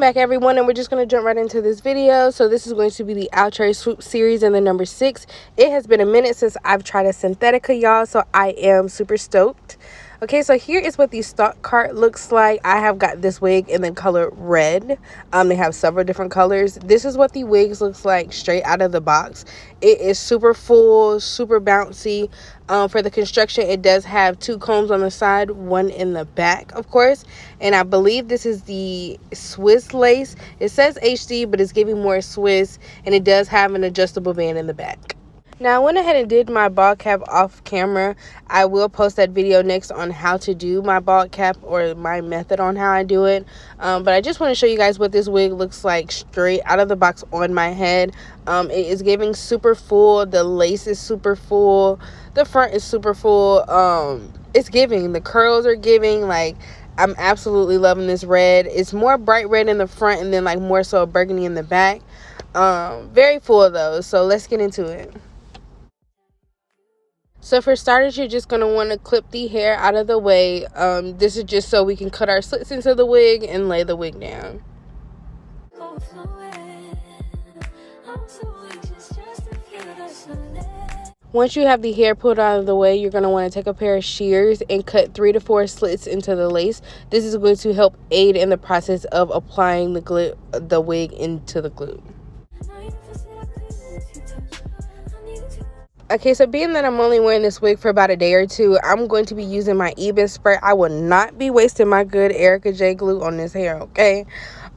back, everyone, and we're just going to jump right into this video. So this is going to be the Outre Swoop series and the number 6. It has been a minute since I've tried a Synthetica, y'all, so I am super stoked. Okay, so here is what the stock cart looks like. I have got this wig in the color red. They have several different colors. This is what the wigs looks like straight out of the box. It is super full, super bouncy. For the construction, it does have 2 combs on the side, 1 in the back, of course. And I believe this is the Swiss lace. It says HD, but it's giving more Swiss, and it does have an adjustable band in the back. Now, I went ahead and did my ball cap off camera. I will post that video next on how to do my ball cap, or my method on how I do it. But I just want to show you guys what this wig looks like straight out of the box on my head. It is giving super full. The lace is super full. The front is super full. It's giving. The curls are giving. Like, I'm absolutely loving this red. It's more bright red in the front and then like more so burgundy in the back. Very full though. So let's get into it. So for starters, you're just going to want to clip the hair out of the way. This is just so we can cut our slits into the wig and lay the wig down. Once you have the hair pulled out of the way, you're going to want to take a pair of shears and cut 3 to 4 slits into the lace. This is going to help aid in the process of applying the wig into the glue. Okay, so being that I'm only wearing this wig for about a day or two, I'm going to be using my Ebin spray. I will not be wasting my good Erica J glue on this hair, okay?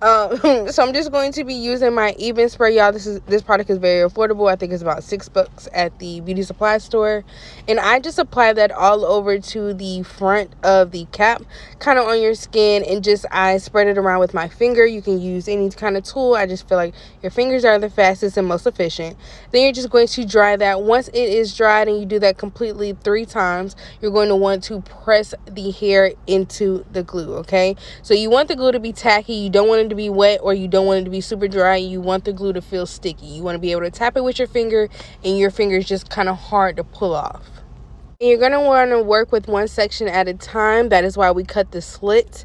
So I'm just going to be using my Ebin spray, y'all. This product is very affordable. I think it's about $6 at the beauty supply store. And I just apply that all over to the front of the cap, kind of on your skin, and I spread it around with my finger. You can use any kind of tool. I just feel like your fingers are the fastest and most efficient. Then you're just going to dry that. Once it is dried, and you do that completely 3 times, you're going to want to press the hair into the glue, okay? So you want the glue to be tacky. You don't want it to be wet, or you don't want it to be super dry. You want the glue to feel sticky. You want to be able to tap it with your finger, and your finger is just kind of hard to pull off. And you're going to want to work with one section at a time. That is why we cut the slit.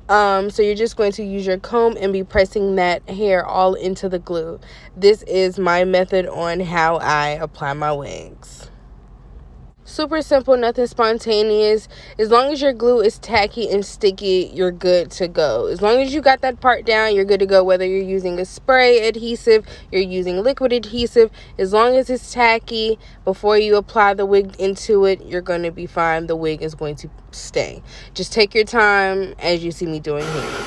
So you're just going to use your comb and be pressing that hair all into the glue. This is my method on how I apply my wigs. Super simple, nothing spontaneous. As long as your glue is tacky and sticky, you're good to go. As long as you got that part down, you're good to go. Whether you're using a spray adhesive, you're using liquid adhesive, as long as it's tacky, before you apply the wig into it, you're going to be fine. The wig is going to stay. Just take your time, as you see me doing here.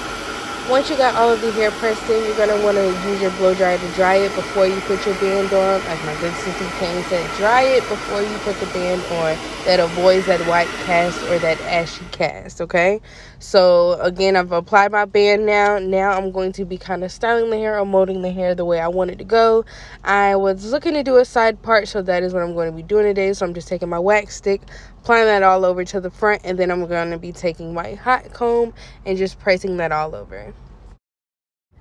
Once you got all of the hair pressed in, you're going to want to use your blow dryer to dry it before you put your band on. Like my good sister Kane said, dry it before you put the band on. That avoids that white cast or that ashy cast, okay? So, again, I've applied my band now. Now I'm going to be kind of styling the hair or molding the hair the way I want it to go. I was looking to do a side part, so that is what I'm going to be doing today. So I'm just taking my wax stick, applying that all over to the front, and then I'm going to be taking my hot comb and just pressing that all over.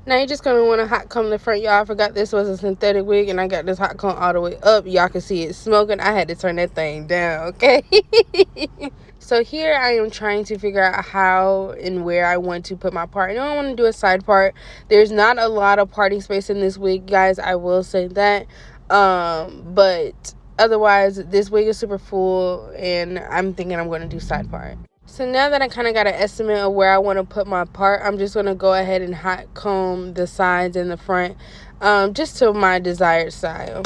Now you're just going to want to hot comb the front, y'all. I forgot this was a synthetic wig, and I got this hot comb all the way up. Y'all can see it smoking. I had to turn that thing down, okay? So here I am trying to figure out how and where I want to put my part. I know I want to do a side part. There's not a lot of parting space in this wig, guys. I will say that. But otherwise, this wig is super full, and I'm thinking I'm going to do side part. So now that I kind of got an estimate of where I want to put my part, I'm just going to go ahead and hot comb the sides and the front, just to my desired style.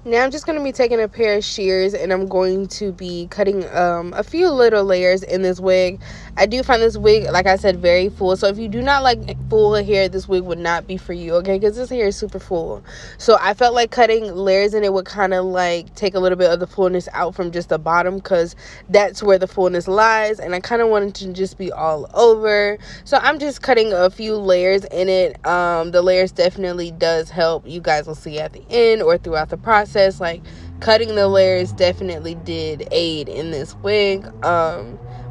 Now I'm just going to be taking a pair of shears, and I'm going to be cutting a few little layers in this wig. I do find this wig, like I said, very full. So if you do not like full hair, this wig would not be for you, okay? Because this hair is super full. So I felt like cutting layers in it would kind of like take a little bit of the fullness out from just the bottom, because that's where the fullness lies. And I kind of wanted to just be all over. So I'm just cutting a few layers in it. The layers definitely does help. You guys will see at the end or throughout the process. Like, cutting the layers definitely did aid in this wig.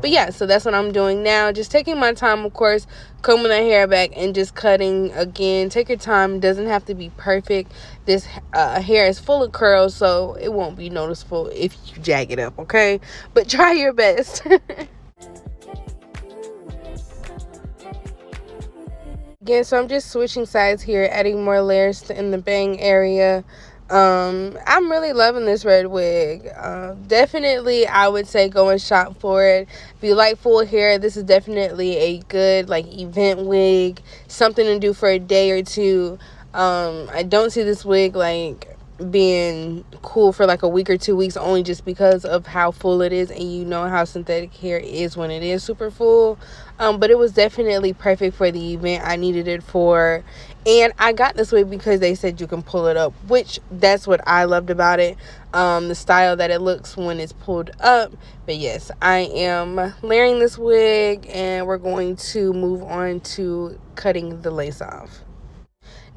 But yeah, so that's what I'm doing now. Just taking my time, of course, combing the hair back and just cutting. Again, take your time. It doesn't have to be perfect. This hair is full of curls, so it won't be noticeable if you jag it up, okay? But try your best. Again, so I'm just switching sides here, adding more layers in the bang area. I'm really loving this red wig. Definitely, I would say go and shop for it. If you like full hair, this is definitely a good like event wig, something to do for a day or two. I don't see this wig like being cool for like a week or 2 weeks, only just because of how full it is, and you know how synthetic hair is when it is super full. But it was definitely perfect for the event I needed it for. And I got this wig because they said you can pull it up, which that's what I loved about it. The style that it looks when it's pulled up. But yes, I am layering this wig, and we're going to move on to cutting the lace off.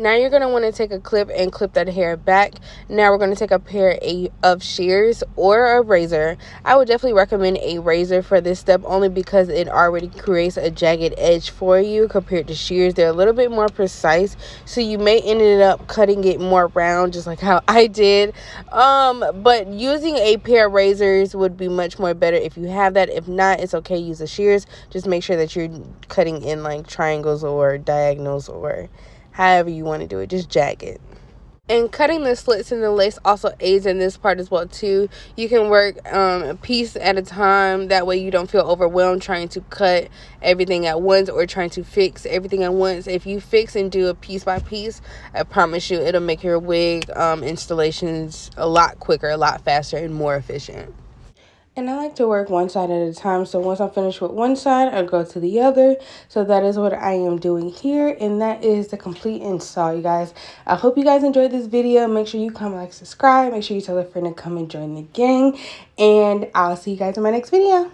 Now you're going to want to take a clip and clip that hair back. Now we're going to take a pair of shears or a razor. I would definitely recommend a razor for this step, only because it already creates a jagged edge for you compared to shears. They're a little bit more precise, so you may end up cutting it more round, just like how I did. But using a pair of razors would be much more better if you have that. If not, it's okay, use the shears. Just make sure that you're cutting in like triangles or diagonals, or however you want to do it. Just jag it. And cutting the slits in the lace also aids in this part as well too. You can work a piece at a time. That way you don't feel overwhelmed trying to cut everything at once or trying to fix everything at once. If you fix and do a piece by piece, I promise you it'll make your wig installations a lot quicker, a lot faster, and more efficient. And I like to work one side at a time. So once I'm finished with one side, I'll go to the other. So that is what I am doing here. And that is the complete install, you guys. I hope you guys enjoyed this video. Make sure you come, like, subscribe. Make sure you tell a friend to come and join the gang. And I'll see you guys in my next video.